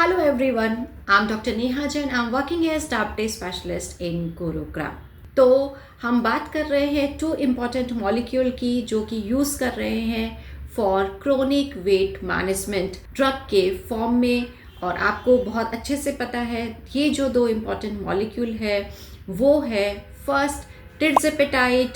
Hello everyone, I'm Dr. Neha Jain. I'm working as diabetes specialist in Gurugram. तो हम बात कर रहे हैं टू इम्पॉर्टेंट मॉलिक्यूल की जो कि यूज़ कर रहे हैं for chronic weight management drug के फॉर्म में। और आपको बहुत अच्छे से पता है ये जो दो इम्पॉर्टेंट मॉलिक्यूल है वो है फर्स्ट टिर्ज़ेपेटाइड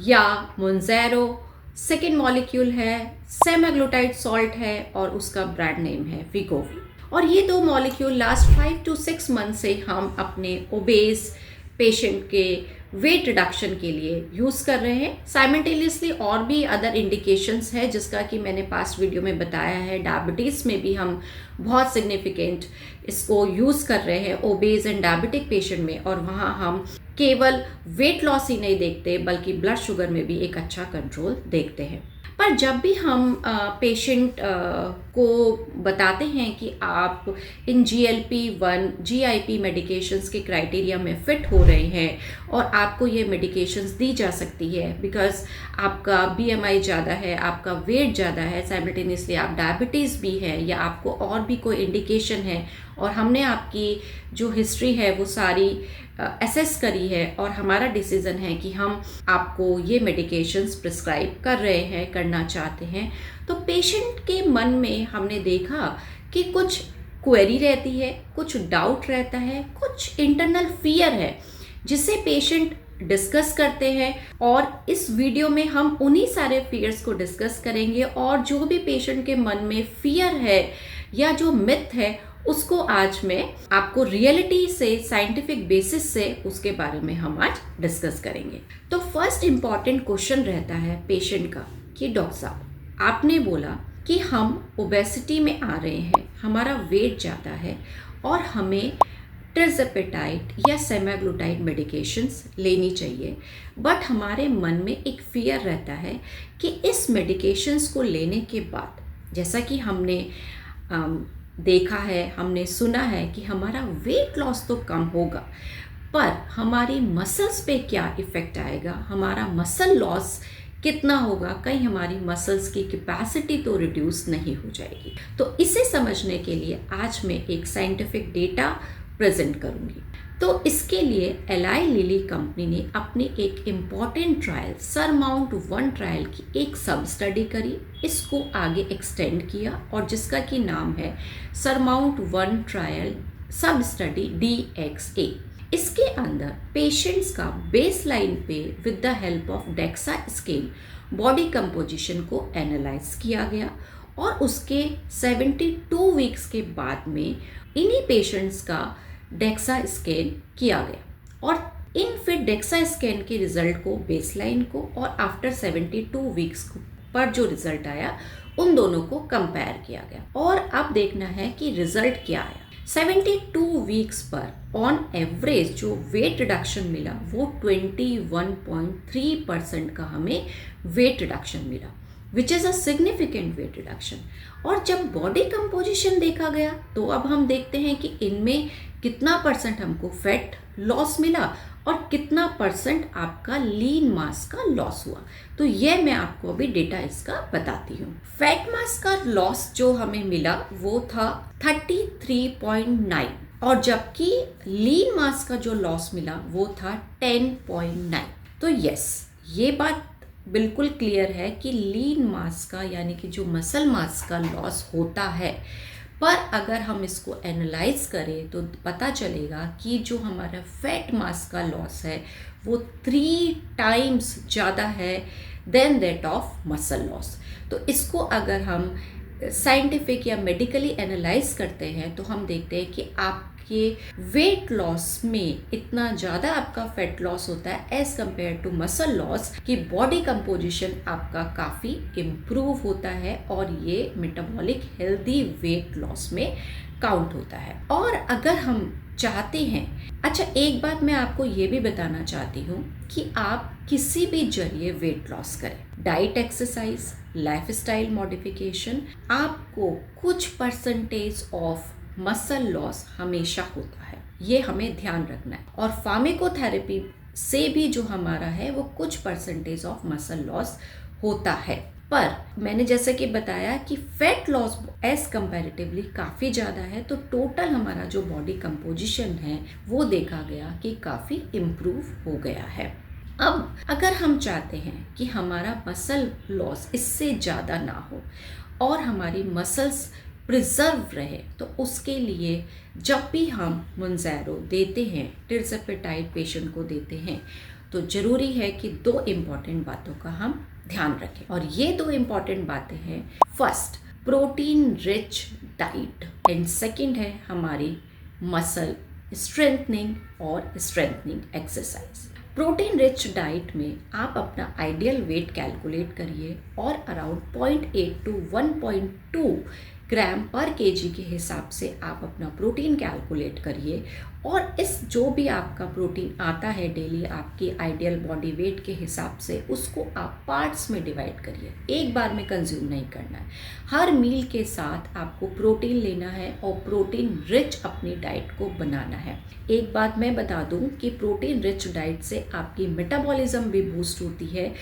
या मोन्ज़ेरो, सेकेंड मॉलिक्यूल है सेमाग्लूटाइड सॉल्ट है और उसका ब्रांड नेम है वीगोवी। और ये दो मॉलिक्यूल लास्ट 5 to 6 मंथ से हम अपने ओबेस पेशेंट के वेट रिडक्शन के लिए यूज़ कर रहे हैं। साइमल्टेनियसली और भी अदर इंडिकेशंस है जिसका कि मैंने पास्ट वीडियो में बताया है। डायबिटीज़ में भी हम बहुत सिग्निफिकेंट इसको यूज़ कर रहे हैं ओबेस एंड डायबिटिक पेशेंट में, और वहाँ हम केवल वेट लॉस ही नहीं देखते बल्कि ब्लड शुगर में भी एक अच्छा कंट्रोल देखते हैं। पर जब भी हम पेशेंट को बताते हैं कि आप इन GLP-1 GIP मेडिकेशंस के क्राइटेरिया में फ़िट हो रहे हैं और आपको ये मेडिकेशंस दी जा सकती है बिकॉज़ आपका BMI ज़्यादा है, आपका वेट ज़्यादा है, साइमल्टेनियसली आप डायबिटीज़ भी है या आपको और भी कोई इंडिकेशन है, और हमने आपकी जो हिस्ट्री है वो सारी असेस करी है और हमारा डिसीज़न है कि हम आपको ये मेडिकेशंस प्रिस्क्राइब कर रहे हैं, करना चाहते हैं, तो पेशेंट के मन में हमने देखा कि कुछ क्वेरी रहती है, कुछ डाउट रहता है, कुछ इंटरनल फियर है जिसे पेशेंट डिस्कस करते हैं। और इस वीडियो में हम उन्हीं सारे फियर्स को डिस्कस करेंगे और जो भी पेशेंट के मन में फियर है या जो मिथ है उसको आज मैं आपको रियलिटी से, साइंटिफिक बेसिस से उसके बारे में हम आज डिस्कस करेंगे। तो फर्स्ट इम्पॉर्टेंट क्वेश्चन रहता है पेशेंट का कि डॉक्टर साहब आपने बोला कि हम ओबेसिटी में आ रहे हैं, हमारा वेट ज़्यादा है और हमें टिर्ज़ेपेटाइड या सेमाग्लूटाइड मेडिकेशंस लेनी चाहिए, बट हमारे मन में एक फियर रहता है कि इस मेडिकेशंस को लेने के बाद, जैसा कि हमने देखा है, हमने सुना है कि हमारा वेट लॉस तो कम होगा पर हमारी मसल्स पे क्या इफ़ेक्ट आएगा, हमारा मसल लॉस कितना होगा, कहीं हमारी मसल्स की कैपेसिटी तो रिड्यूस नहीं हो जाएगी। तो इसे समझने के लिए आज मैं एक साइंटिफिक डेटा प्रेजेंट करूंगी। तो इसके लिए एलाई लिली कंपनी ने अपनी एक इम्पॉर्टेंट ट्रायल SURMOUNT-1 ट्रायल की एक सब स्टडी करी, इसको आगे एक्सटेंड किया और जिसका कि नाम है SURMOUNT-1 ट्रायल सब स्टडी DXA। इसके अंदर पेशेंट्स का बेसलाइन पे with the help of DEXA scale body composition को एनालाइज किया गया और उसके 72 वीक्स के बाद में इन्हीं पेशेंट्स का डेक्सा स्कैन किया गया और इन फिर डेक्सा स्कैन के रिजल्ट को, बेसलाइन को और आफ्टर 72 वीक्स पर जो रिजल्ट आया उन दोनों को कंपेयर किया गया। और अब देखना है कि रिजल्ट क्या आया। 72 वीक्स पर ऑन एवरेज जो वेट रिडक्शन मिला वो 21.3% का हमें वेट रिडक्शन मिला, which is a significant weight reduction. और जब बॉडी कंपोजिशन देखा गया तो अब हम देखते हैं कि इनमें कितना परसेंट हमको फैट लॉस मिला और कितना परसेंट आपका लीन मास का लॉस हुआ। तो ये मैं आपको अभी डेटा इसका बताती हूँ। फैट मास का लॉस जो हमें मिला वो था 33.9 और जबकि लीन मास का जो लॉस मिला वो था 10.9। तो यस, ये बात बिल्कुल क्लियर है कि लीन मास का यानी कि जो मसल मास का लॉस होता है, पर अगर हम इसको एनालाइज करें तो पता चलेगा कि जो हमारा फैट मास का लॉस है वो 3 टाइम्स ज़्यादा है then that of muscle loss. तो इसको अगर हम साइंटिफिक या मेडिकली एनालाइज करते हैं तो हम देखते हैं कि आपके वेट लॉस में इतना ज़्यादा आपका फैट लॉस होता है as compare to muscle loss कि बॉडी कंपोजिशन आपका काफ़ी इम्प्रूव होता है और ये मेटाबॉलिक हेल्दी वेट लॉस में काउंट होता है। और अगर हम चाहते हैं, अच्छा एक बात मैं आपको ये भी बताना चाहती हूँ कि आप किसी भी जरिए वेट लॉस करें, डाइट, एक्सरसाइज, लाइफस्टाइल मॉडिफिकेशन, आपको कुछ परसेंटेज ऑफ मसल लॉस हमेशा होता है, ये हमें ध्यान रखना है। और फार्माकोथेरेपी से भी जो हमारा है वो कुछ परसेंटेज ऑफ मसल लॉस होता है। पर मैंने जैसे कि बताया कि फैट लॉस एज कंपैरेटिवली काफ़ी ज़्यादा है, तो टोटल हमारा जो बॉडी कंपोजिशन है वो देखा गया कि काफ़ी इम्प्रूव हो गया है। अब अगर हम चाहते हैं कि हमारा मसल लॉस इससे ज़्यादा ना हो और हमारी मसल्स प्रिजर्व रहे, तो उसके लिए जब भी हम मुंज़ेरो देते हैं, टिrzepatide पेशेंट को देते हैं, तो ज़रूरी है कि 2 इम्पॉर्टेंट बातों का हम ध्यान रखें। और ये 2 इम्पॉर्टेंट बातें हैं, first protein rich diet and second है हमारी मसल स्ट्रेंथनिंग और strengthening exercise. Protein rich diet में आप अपना आइडियल वेट कैलकुलेट करिए और अराउंड 0.8 to 1.2 ग्राम पर केजी के हिसाब से आप अपना प्रोटीन कैलकुलेट करिए और इस जो भी आपका प्रोटीन आता है डेली आपकी आइडियल बॉडी वेट के हिसाब से उसको आप पार्ट्स में डिवाइड करिए, एक बार में कंज्यूम नहीं करना है। हर मील के साथ आपको प्रोटीन लेना है और प्रोटीन रिच अपनी डाइट को बनाना है। एक बात मैं बता दूं कि प्रोटीन रिच डाइट से आपकी मेटाबॉलिज्म भी बूस्ट होती है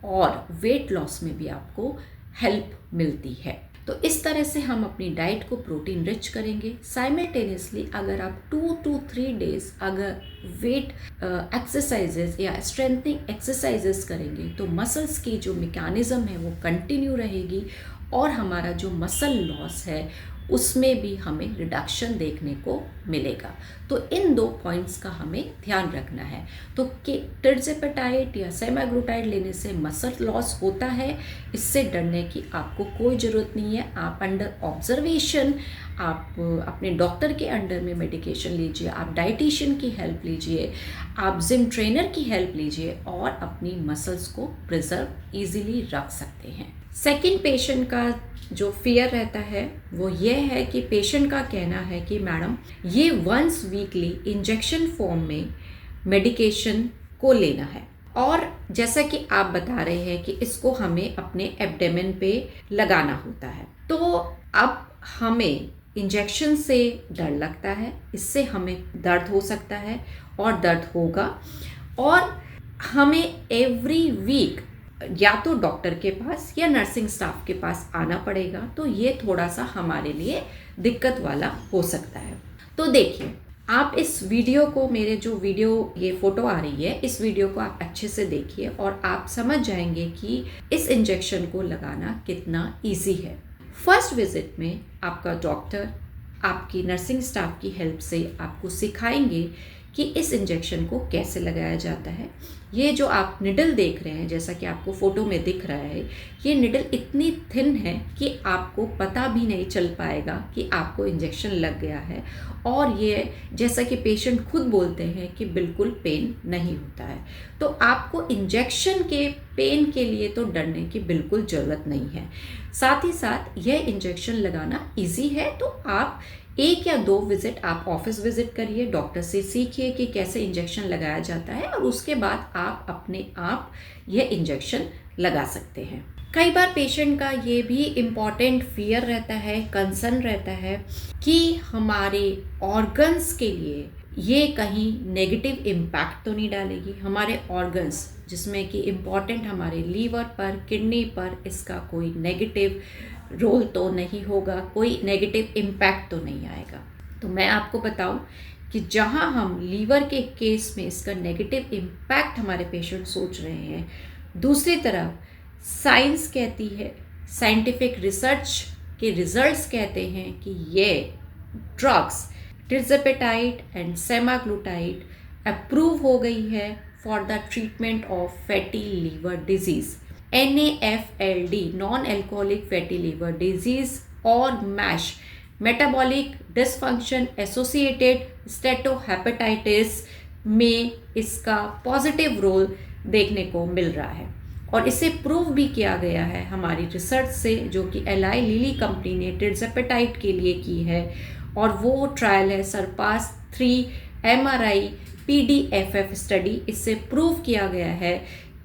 और वेट लॉस में भी आपको हेल्प मिलती है। तो इस तरह से हम अपनी डाइट को प्रोटीन रिच करेंगे। साइमल्टेनियसली अगर आप 2 to 3 डेज अगर वेट एक्सरसाइजेस या स्ट्रेंथनिंग एक्सरसाइजेस करेंगे तो मसल्स की जो मैकेनिज्म है वो कंटिन्यू रहेगी और हमारा जो मसल लॉस है उसमें भी हमें रिडक्शन देखने को मिलेगा। तो इन 2 पॉइंट्स का हमें ध्यान रखना है। तो कि टिrzepatide या सेमाग्लूटाइड लेने से मसल लॉस होता है, इससे डरने की आपको कोई ज़रूरत नहीं है। आप अंडर ऑब्जर्वेशन आप अपने डॉक्टर के अंडर में मेडिकेशन लीजिए, आप डाइटिशियन की हेल्प लीजिए, आप जिम ट्रेनर की हेल्प लीजिए और अपनी मसल्स को प्रिजर्व इजीली रख सकते हैं। सेकंड पेशेंट का जो फियर रहता है वो ये है कि पेशेंट का कहना है कि मैडम ये वंस वीकली इंजेक्शन फॉर्म में मेडिकेशन को लेना है और जैसा कि आप बता रहे हैं कि इसको हमें अपने एब्डोमेन पे लगाना होता है। तो अब हमें इंजेक्शन से डर लगता है, इससे हमें दर्द हो सकता है और दर्द होगा और हमें एवरी वीक या तो डॉक्टर के पास या नर्सिंग स्टाफ के पास आना पड़ेगा। तो ये थोड़ा सा हमारे लिए दिक्कत वाला हो सकता है। तो देखिए आप इस वीडियो को, मेरे जो वीडियो ये फोटो आ रही है, इस वीडियो को आप अच्छे से देखिए और आप समझ जाएंगे कि इस इंजेक्शन को लगाना कितना इजी है। फर्स्ट विजिट में आपका डॉक्टर आपकी नर्सिंग स्टाफ की हेल्प से आपको सिखाएंगे कि इस इंजेक्शन को कैसे लगाया जाता है। ये जो आप निडल देख रहे हैं, जैसा कि आपको फ़ोटो में दिख रहा है, ये निडल इतनी थिन है कि आपको पता भी नहीं चल पाएगा कि आपको इंजेक्शन लग गया है और ये जैसा कि पेशेंट खुद बोलते हैं कि बिल्कुल पेन नहीं होता है। तो आपको इंजेक्शन के पेन के लिए तो डरने की बिल्कुल ज़रूरत नहीं है। साथ ही साथ यह इंजेक्शन लगाना ईजी है। तो आप 1 या 2 विजिट आप ऑफिस विजिट करिए, डॉक्टर से सीखिए कि कैसे इंजेक्शन लगाया जाता है और उसके बाद आप अपने आप यह इंजेक्शन लगा सकते हैं। कई बार पेशेंट का ये भी इम्पॉर्टेंट फियर रहता है, कंसर्न रहता है कि हमारे ऑर्गन्स के लिए ये कहीं नेगेटिव इम्पैक्ट तो नहीं डालेगी। हमारे ऑर्गन्स जिसमें कि इम्पॉर्टेंट हमारे लीवर पर, किडनी पर, इसका कोई नेगेटिव रोल तो नहीं होगा, कोई नेगेटिव इम्पैक्ट तो नहीं आएगा। तो मैं आपको बताऊं कि जहां हम लीवर के केस में इसका नेगेटिव इम्पैक्ट हमारे पेशेंट सोच रहे हैं, दूसरी तरफ साइंस कहती है, साइंटिफिक रिसर्च के रिजल्ट्स कहते हैं कि ये drugs tirzepatide and semaglutide approve हो गई है for the treatment of fatty liver disease, NAFLD non alcoholic fatty liver disease और MASH metabolic dysfunction associated steatohepatitis में इसका पॉजिटिव रोल देखने को मिल रहा है और इसे प्रूव भी किया गया है हमारी रिसर्च से, जो कि एलाई लिली कंपनी ने टिrzepatide के लिए की है और वो ट्रायल है सरपास 3 MRI PDFF स्टडी। इससे प्रूव किया गया है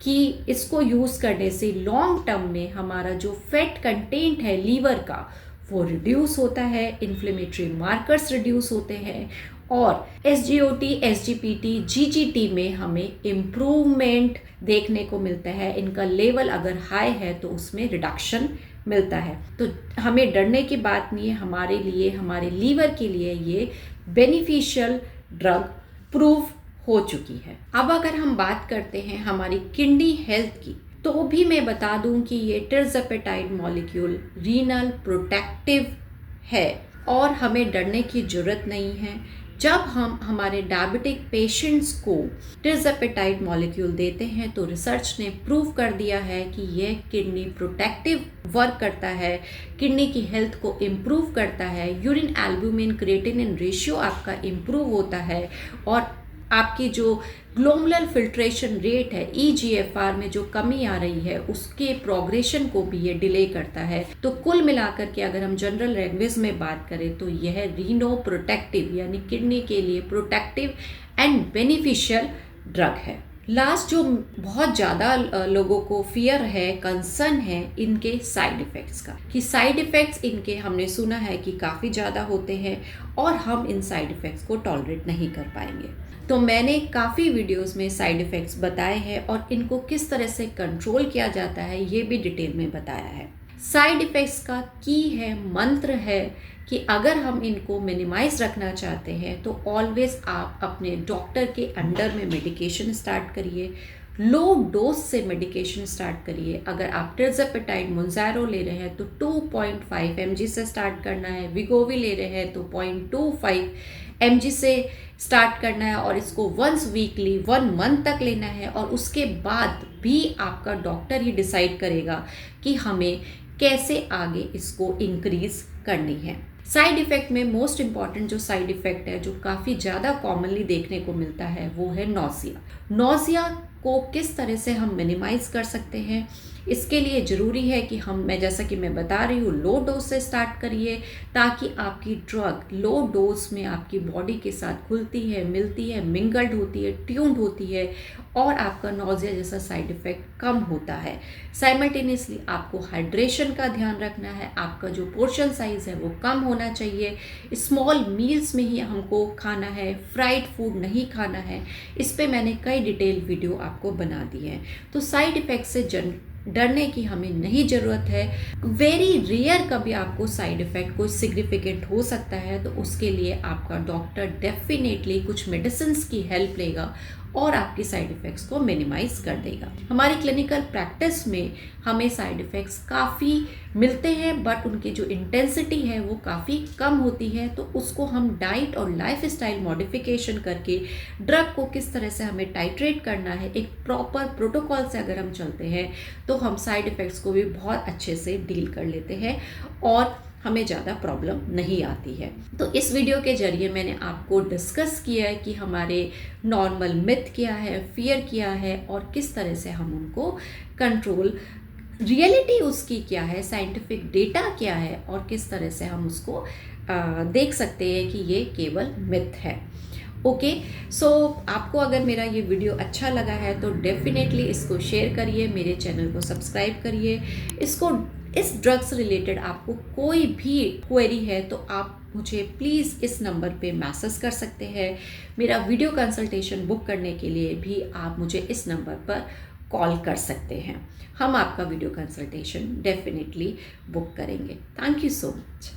कि इसको यूज़ करने से लॉन्ग टर्म में हमारा जो फैट कंटेंट है लीवर का वो रिड्यूस होता है, इन्फ्लेमेटरी मार्कर्स रिड्यूस होते हैं और SGOT, SGPT, GGT में हमें इम्प्रूवमेंट देखने को मिलता है। इनका लेवल अगर हाई है तो उसमें रिडक्शन मिलता है। तो हमें डरने की बात नहीं है, हमारे लिए, हमारे लीवर के लिए ये बेनिफिशियल ड्रग प्रूव हो चुकी है। अब अगर हम बात करते हैं हमारी किडनी हेल्थ की, तो भी मैं बता दूं कि ये टिrzepatide मॉलिक्यूल रीनल प्रोटेक्टिव है और हमें डरने की ज़रूरत नहीं है। जब हम हमारे डायबिटिक पेशेंट्स को टिrzepatide मॉलिक्यूल देते हैं तो रिसर्च ने प्रूव कर दिया है कि यह किडनी प्रोटेक्टिव वर्क करता है, किडनी की हेल्थ को इम्प्रूव करता है, यूरिन एल्ब्यूमिन क्रिएटिनिन रेशियो आपका इम्प्रूव होता है और आपकी जो ग्लोमेरुलर फिल्ट्रेशन रेट है EGFR में जो कमी आ रही है उसके प्रोग्रेशन को भी ये डिले करता है। तो कुल मिलाकर के अगर हम जनरल लैंग्वेज में बात करें तो यह रीनो प्रोटेक्टिव यानी किडनी के लिए प्रोटेक्टिव एंड बेनिफिशियल ड्रग है। लास्ट जो बहुत ज़्यादा लोगों को फियर है, कंसर्न है इनके साइड इफ़ेक्ट्स का, कि साइड इफ़ेक्ट्स इनके हमने सुना है कि काफ़ी ज़्यादा होते हैं और हम इन साइड इफ़ेक्ट्स को टॉलरेट नहीं कर पाएंगे। तो मैंने काफ़ी वीडियोस में साइड इफ़ेक्ट्स बताए हैं और इनको किस तरह से कंट्रोल किया जाता है ये भी डिटेल में बताया है। साइड इफ़ेक्ट्स का की है, मंत्र है कि अगर हम इनको मिनिमाइज रखना चाहते हैं तो ऑलवेज आप अपने डॉक्टर के अंडर में मेडिकेशन स्टार्ट करिए, लो डोज से मेडिकेशन स्टार्ट करिए। अगर आप टिrzepatide मोन्ज़ेरो ले रहे हैं तो 2.5 mg से स्टार्ट करना है, विगोवी ले रहे हैं तो 0.25 mg से स्टार्ट करना है और इसको वंस वीकली 1 मंथ तक लेना है और उसके बाद भी आपका डॉक्टर ही डिसाइड करेगा कि हमें कैसे आगे इसको इंक्रीज करनी है। साइड इफ़ेक्ट में मोस्ट इम्पॉर्टेंट जो साइड इफ़ेक्ट है जो काफ़ी ज़्यादा कॉमनली देखने को मिलता है वो है नौसिया। नौसिया को किस तरह से हम मिनिमाइज़ कर सकते हैं, इसके लिए ज़रूरी है कि मैं जैसा कि मैं बता रही हूँ लो डोज से स्टार्ट करिए ताकि आपकी ड्रग लो डोज में आपकी बॉडी के साथ घुलती है, मिलती है, मिंगल्ड होती है, ट्यून्ड होती है और आपका नौजिया जैसा साइड इफ़ेक्ट कम होता है। साइमल्टेनियसली आपको हाइड्रेशन का ध्यान रखना है, आपका जो पोर्शन साइज़ है वो कम होना चाहिए, स्मॉल मील्स में ही हमको खाना है, फ्राइड फूड नहीं खाना है। इस पे मैंने कई डिटेल वीडियो आपको बना दी है। तो साइड इफ़ेक्ट से डरने की हमें नहीं ज़रूरत है। वेरी रेयर कभी आपको साइड इफ़ेक्ट कोई सिग्निफिकेंट हो सकता है तो उसके लिए आपका डॉक्टर डेफिनेटली कुछ मेडिसिन्स की हेल्प लेगा और आपकी साइड इफ़ेक्ट्स को मिनिमाइज़ कर देगा। हमारी क्लिनिकल प्रैक्टिस में हमें साइड इफ़ेक्ट्स काफ़ी मिलते हैं बट उनकी जो इंटेंसिटी है वो काफ़ी कम होती है। तो उसको हम डाइट और लाइफस्टाइल मॉडिफिकेशन करके ड्रग को किस तरह से हमें टाइट्रेट करना है, एक प्रॉपर प्रोटोकॉल से अगर हम चलते हैं तो हम साइड इफ़ेक्ट्स को भी बहुत अच्छे से डील कर लेते हैं और हमें ज़्यादा प्रॉब्लम नहीं आती है। तो इस वीडियो के जरिए मैंने आपको डिस्कस किया है कि हमारे नॉर्मल मिथ क्या है, फियर क्या है और किस तरह से हम उनको कंट्रोल, रियलिटी उसकी क्या है, साइंटिफिक डेटा क्या है और किस तरह से हम उसको देख सकते हैं कि ये केवल मिथ है। ओके, सो आपको अगर मेरा ये वीडियो अच्छा लगा है तो डेफिनेटली इसको शेयर करिए, मेरे चैनल को सब्सक्राइब करिए। इस ड्रग से रिलेटेड आपको कोई भी क्वेरी है तो आप मुझे प्लीज़ इस नंबर पे मैसेज कर सकते हैं। मेरा वीडियो कंसल्टेशन बुक करने के लिए भी आप मुझे इस नंबर पर कॉल कर सकते हैं। हम आपका वीडियो कंसल्टेशन डेफिनेटली बुक करेंगे। Thank you so much.